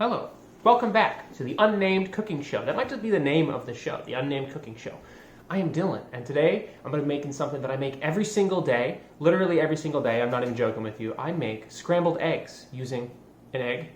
Hello. Welcome back to the Unnamed Cooking Show. That might just be the name of the show, the Unnamed Cooking Show. I am Dylan, and today I'm going to be making something that I make every single day, literally every single day. I'm not even joking with you. I make scrambled eggs using an egg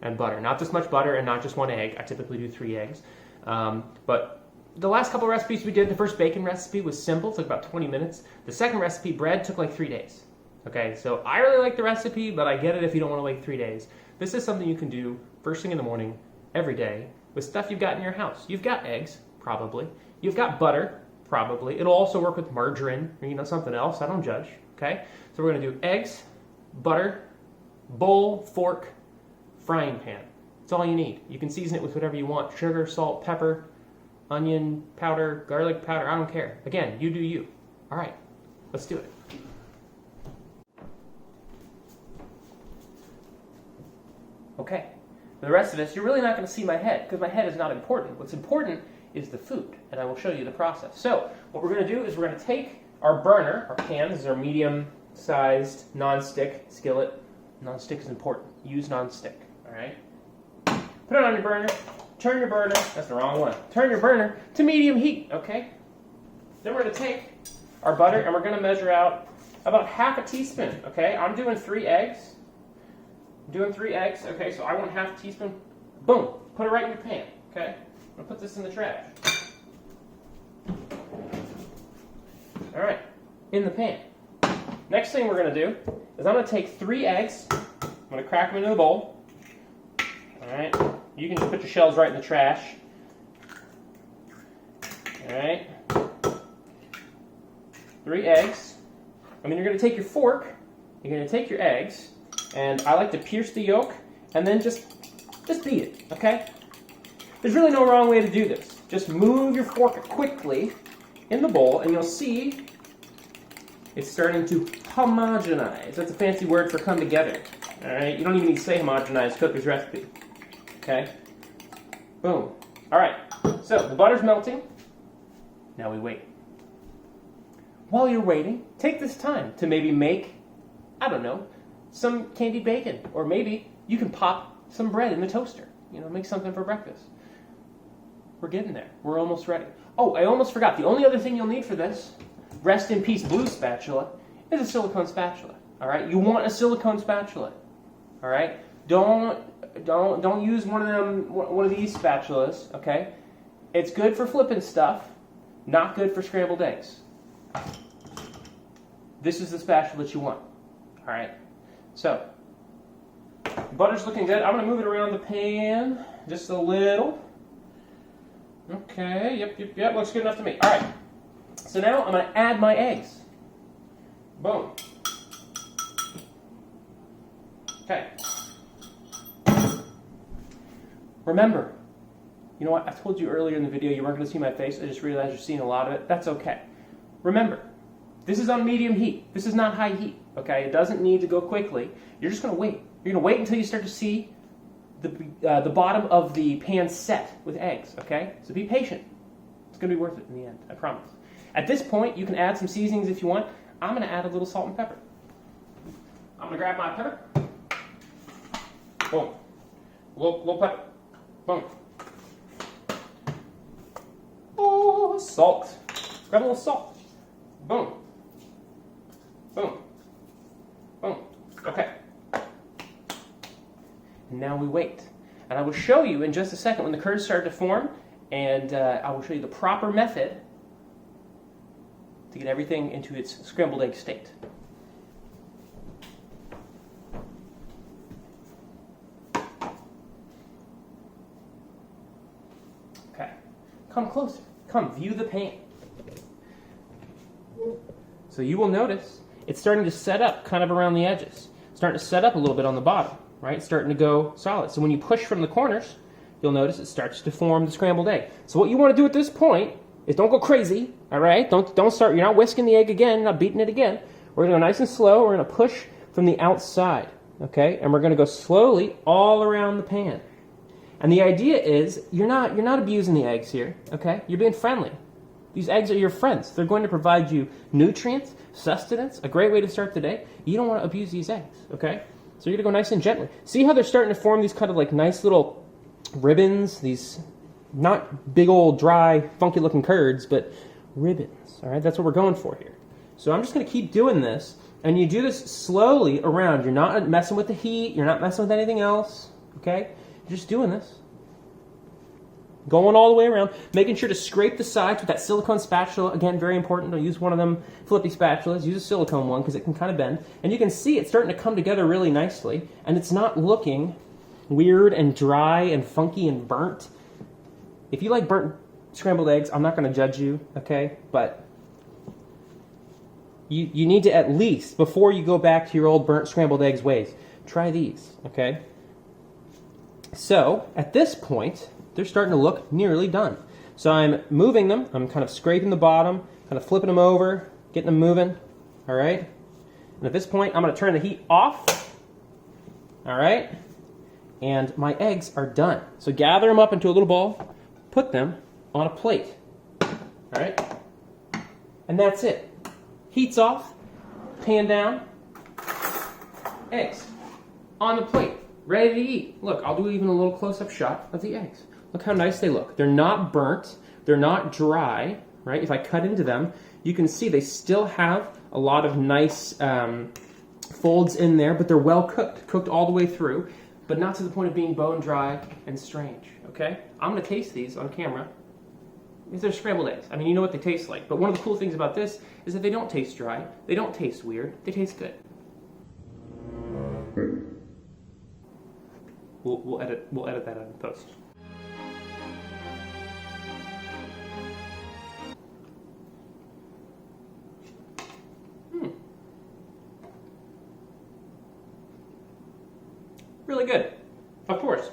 and butter. Not this much butter and not just one egg. I typically do 3 eggs. But the last couple recipes we did, the first bacon recipe was simple, took about 20 minutes. The second recipe, bread, took like 3 days. Okay, so I really like the recipe, but I get it if you don't want to wait 3 days. This is something you can do first thing in the morning, every day, with stuff you've got in your house. You've got eggs, probably. You've got butter, probably. It'll also work with margarine or something else. I don't judge. Okay, so we're going to do eggs, butter, bowl, fork, frying pan. That's all you need. You can season it with whatever you want: sugar, salt, pepper, onion powder, garlic powder. I don't care. Again, you do you. All right, let's do it. Okay, for the rest of this, you're really not going to see my head, because my head is not important. What's important is the food, and I will show you the process. So, what we're going to do is we're going to take our burner, our pan. This is our medium-sized non-stick skillet. Non-stick is important. Use non-stick, all right? Put it on your burner. Turn your burner. That's the wrong one. Turn your burner to medium heat, okay? Then we're going to take our butter, and we're going to measure out about half a teaspoon, okay? I'm doing 3 eggs. Okay, so I want half a teaspoon. Boom, put it right in your pan, okay? I'm gonna put this in the trash. All right, in the pan. Next thing we're gonna do is I'm gonna take 3 eggs. I'm gonna crack them into the bowl. All right, you can just put your shells right in the trash. All right, 3 eggs. And then you're gonna take your fork. You're gonna take your eggs. And I like to pierce the yolk and then just beat it, okay? There's really no wrong way to do this. Just move your fork quickly in the bowl and you'll see it's starting to homogenize. That's a fancy word for come together, all right? You don't even need to say homogenize, cooker's recipe, okay? Boom. All right, so the butter's melting. Now we wait. While you're waiting, take this time to maybe make, I don't know, some candied bacon, or maybe you can pop some bread in the toaster. Make something for breakfast. We're getting there. We're almost ready. Oh, I almost forgot. The only other thing you'll need for this, rest in peace blue spatula, is a silicone spatula. All right, you want a silicone spatula. All right, don't use one of these spatulas. Okay, it's good for flipping stuff, not good for scrambled eggs. This is the spatula that you want. All right. So, butter's looking good. I'm going to move it around the pan just a little. Okay, yep, looks good enough to me. All right, so now I'm going to add my eggs. Boom. Okay. Remember, you know what? I told you earlier in the video you weren't going to see my face. I just realized you're seeing a lot of it. That's okay. Remember, this is on medium heat. This is not high heat. Okay, it doesn't need to go quickly. You're just going to wait. You're going to wait until you start to see the bottom of the pan set with eggs, okay? So be patient. It's going to be worth it in the end, I promise. At this point, you can add some seasonings if you want. I'm going to add a little salt and pepper. I'm going to grab my pepper. Boom. Little pepper. Boom. Oh, salt. Grab a little salt. Boom. Boom. Boom. Okay. And now we wait. And I will show you in just a second when the curds start to form, and I will show you the proper method to get everything into its scrambled egg state. Okay. Come closer. Come, view the pan. So you will notice it's starting to set up kind of around the edges. It's starting to set up a little bit on the bottom, right? It's starting to go solid. So when you push from the corners, you'll notice it starts to form the scrambled egg. So what you want to do at this point is don't go crazy, all right? Don't start, you're not whisking the egg again, you're not beating it again. We're going to go nice and slow. We're going to push from the outside, okay? And we're going to go slowly all around the pan. And the idea is you're not abusing the eggs here, okay? You're being friendly. These eggs are your friends. They're going to provide you nutrients, sustenance, a great way to start the day. You don't want to abuse these eggs, okay? So you're going to go nice and gently. See how they're starting to form these kind of like nice little ribbons, these not big old dry funky looking curds, but ribbons. All right, that's what we're going for here. So I'm just going to keep doing this, and you do this slowly around. You're not messing with the heat, you're not messing with anything else, okay? You're just doing this. Going all the way around, making sure to scrape the sides with that silicone spatula. Again, very important. Don't use one of them flippy spatulas. Use a silicone one because it can kind of bend. And you can see it's starting to come together really nicely, and it's not looking weird and dry and funky and burnt. If you like burnt scrambled eggs, I'm not going to judge you, okay? But you need to at least, before you go back to your old burnt scrambled eggs ways, try these, okay? So, at this point, they're starting to look nearly done. So I'm moving them. I'm kind of scraping the bottom, kind of flipping them over, getting them moving, all right? And at this point, I'm going to turn the heat off, all right? And my eggs are done. So gather them up into a little ball, put them on a plate, all right? And that's it. Heat's off, pan down, eggs on the plate, ready to eat. Look, I'll do even a little close-up shot of the eggs. Look how nice they look. They're not burnt, they're not dry, right? If I cut into them, you can see they still have a lot of nice folds in there, but they're well cooked, cooked all the way through, but not to the point of being bone dry and strange, okay? I'm gonna taste these on camera. These are scrambled eggs. I mean, you know what they taste like, but one of the cool things about this is that they don't taste dry, they don't taste weird, they taste good. We'll edit that out in post. Really good. Of course.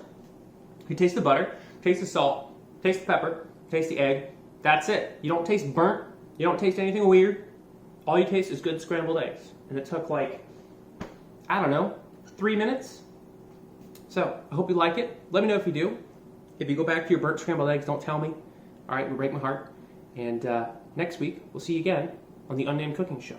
You taste the butter, taste the salt, taste the pepper, taste the egg. That's it. You don't taste burnt. You don't taste anything weird. All you taste is good scrambled eggs. And it took like, I don't know, 3 minutes. So, I hope you like it. Let me know if you do. If you go back to your burnt scrambled eggs, don't tell me. All right, it'll break my heart. And next week, we'll see you again on the Unnamed Cooking Show.